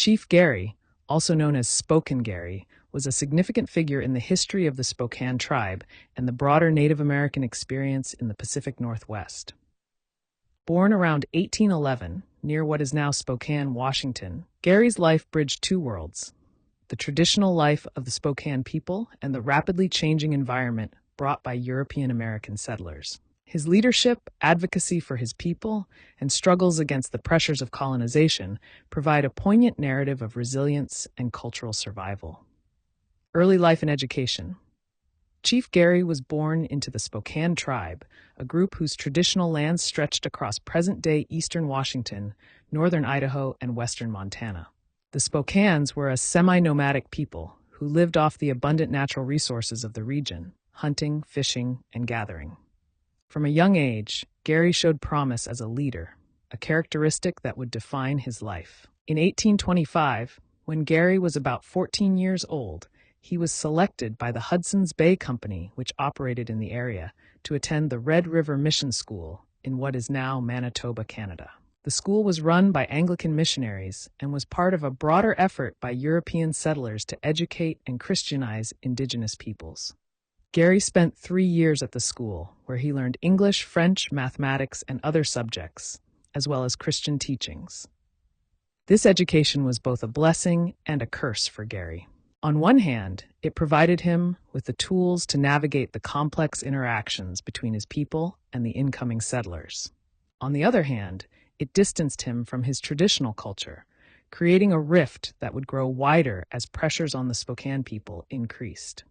Chief Garry, also known as Spokane Garry, was a significant figure in the history of the Spokane tribe and the broader Native American experience in the Pacific Northwest. Born around 1811, near what is now Spokane, Washington, Garry's life bridged two worlds: the traditional life of the Spokane people and the rapidly changing environment brought by European American settlers. His leadership, advocacy for his people, and struggles against the pressures of colonization provide a poignant narrative of resilience and cultural survival. Early life and education. Chief Garry was born into the Spokane tribe, a group whose traditional lands stretched across present-day eastern Washington, northern Idaho, and western Montana. The Spokanes were a semi-nomadic people who lived off the abundant natural resources of the region, hunting, fishing, and gathering. From a young age, Garry showed promise as a leader, a characteristic that would define his life. In 1825, when Garry was about 14 years old, he was selected by the Hudson's Bay Company, which operated in the area, to attend the Red River Mission School in what is now Manitoba, Canada. The school was run by Anglican missionaries and was part of a broader effort by European settlers to educate and Christianize Indigenous peoples. Garry spent 3 years at the school, where he learned English, French, mathematics, and other subjects, as well as Christian teachings. This education was both a blessing and a curse for Garry. On one hand, it provided him with the tools to navigate the complex interactions between his people and the incoming settlers. On the other hand, it distanced him from his traditional culture, creating a rift that would grow wider as pressures on the Spokane people increased.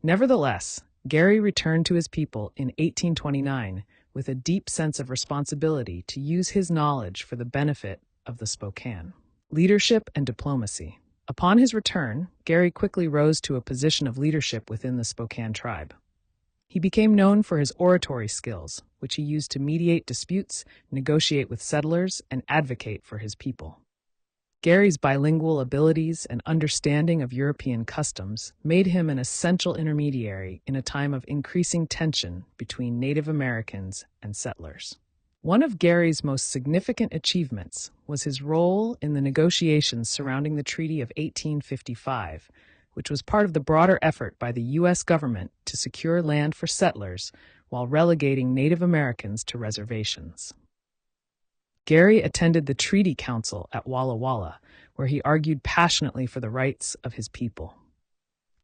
Nevertheless, Garry returned to his people in 1829 with a deep sense of responsibility to use his knowledge for the benefit of the Spokane. Leadership and diplomacy. Upon his return, Garry quickly rose to a position of leadership within the Spokane tribe. He became known for his oratory skills, which he used to mediate disputes, negotiate with settlers, and advocate for his people. Garry's bilingual abilities and understanding of European customs made him an essential intermediary in a time of increasing tension between Native Americans and settlers. One of Garry's most significant achievements was his role in the negotiations surrounding the Treaty of 1855, which was part of the broader effort by the U.S. government to secure land for settlers while relegating Native Americans to reservations. Garry attended the Treaty Council at Walla Walla, where he argued passionately for the rights of his people.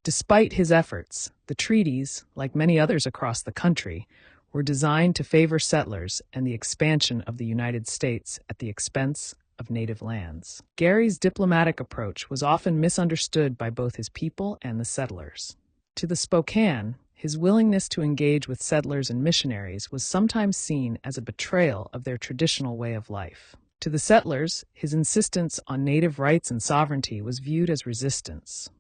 Despite his efforts, the treaties, like many others across the country, were designed to favor settlers and the expansion of the United States at the expense of native lands. Garry's diplomatic approach was often misunderstood by both his people and the settlers. To the Spokane, his willingness to engage with settlers and missionaries was sometimes seen as a betrayal of their traditional way of life. To the settlers, his insistence on native rights and sovereignty was viewed as resistance.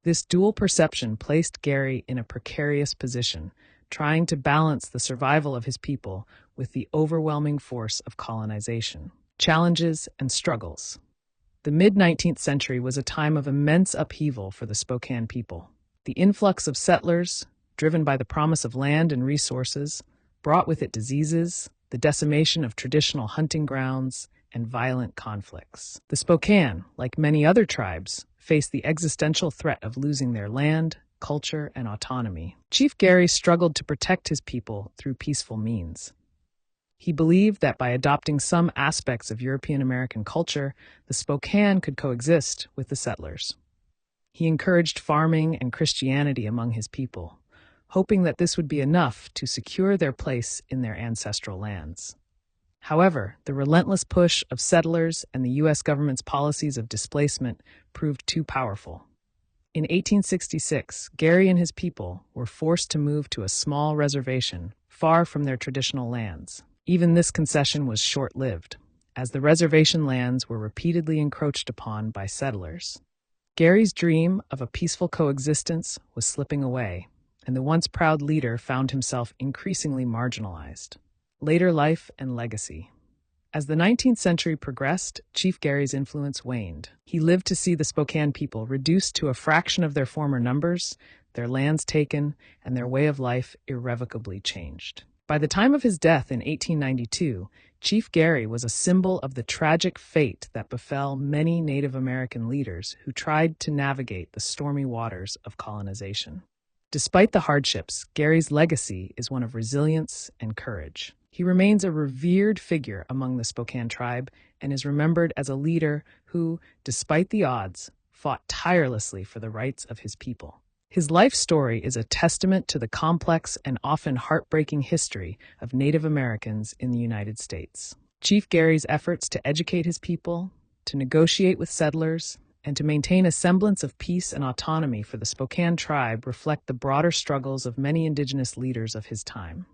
This dual perception placed Garry in a precarious position, trying to balance the survival of his people with the overwhelming force of colonization. Challenges and struggles. The mid-19th century was a time of immense upheaval for the Spokane people. The influx of settlers, driven by the promise of land and resources, brought with it diseases, the decimation of traditional hunting grounds, and violent conflicts. The Spokane, like many other tribes, faced the existential threat of losing their land, culture, and autonomy. Chief Garry struggled to protect his people through peaceful means. He believed that by adopting some aspects of European American culture, the Spokane could coexist with the settlers. He encouraged farming and Christianity among his people, hoping that this would be enough to secure their place in their ancestral lands. However, the relentless push of settlers and the U.S. government's policies of displacement proved too powerful. In 1866, Garry and his people were forced to move to a small reservation far from their traditional lands. Even this concession was short-lived, as the reservation lands were repeatedly encroached upon by settlers. Garry's dream of a peaceful coexistence was slipping away, and the once proud leader found himself increasingly marginalized. Later life and legacy. As the 19th century progressed, Chief Garry's influence waned. He lived to see the Spokane people reduced to a fraction of their former numbers, their lands taken, and their way of life irrevocably changed. By the time of his death in 1892, Chief Garry was a symbol of the tragic fate that befell many Native American leaders who tried to navigate the stormy waters of colonization. Despite the hardships, Garry's legacy is one of resilience and courage. He remains a revered figure among the Spokane tribe and is remembered as a leader who, despite the odds, fought tirelessly for the rights of his people. His life story is a testament to the complex and often heartbreaking history of Native Americans in the United States. Chief Garry's efforts to educate his people, to negotiate with settlers, and to maintain a semblance of peace and autonomy for the Spokane tribe reflect the broader struggles of many Indigenous leaders of his time.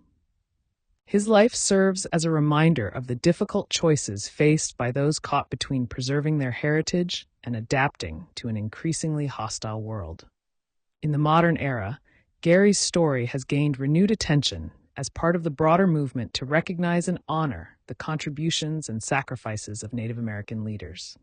His life serves as a reminder of the difficult choices faced by those caught between preserving their heritage and adapting to an increasingly hostile world. In the modern era, Garry's story has gained renewed attention as part of the broader movement to recognize and honor the contributions and sacrifices of Native American leaders.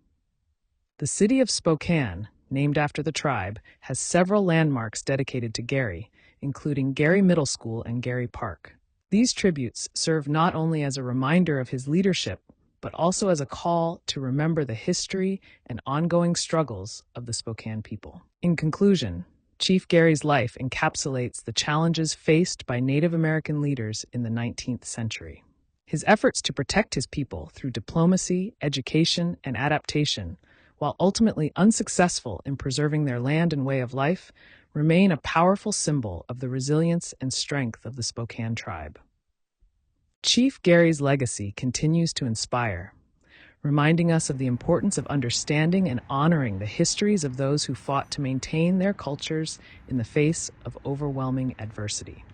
The city of Spokane, named after the tribe, has several landmarks dedicated to Garry, including Garry Middle School and Garry Park. These tributes serve not only as a reminder of his leadership, but also as a call to remember the history and ongoing struggles of the Spokane people. In conclusion, Chief Garry's life encapsulates the challenges faced by Native American leaders in the 19th century. His efforts to protect his people through diplomacy, education, and adaptation, while ultimately unsuccessful in preserving their land and way of life, remain a powerful symbol of the resilience and strength of the Spokane tribe. Chief Garry's legacy continues to inspire, reminding us of the importance of understanding and honoring the histories of those who fought to maintain their cultures in the face of overwhelming adversity.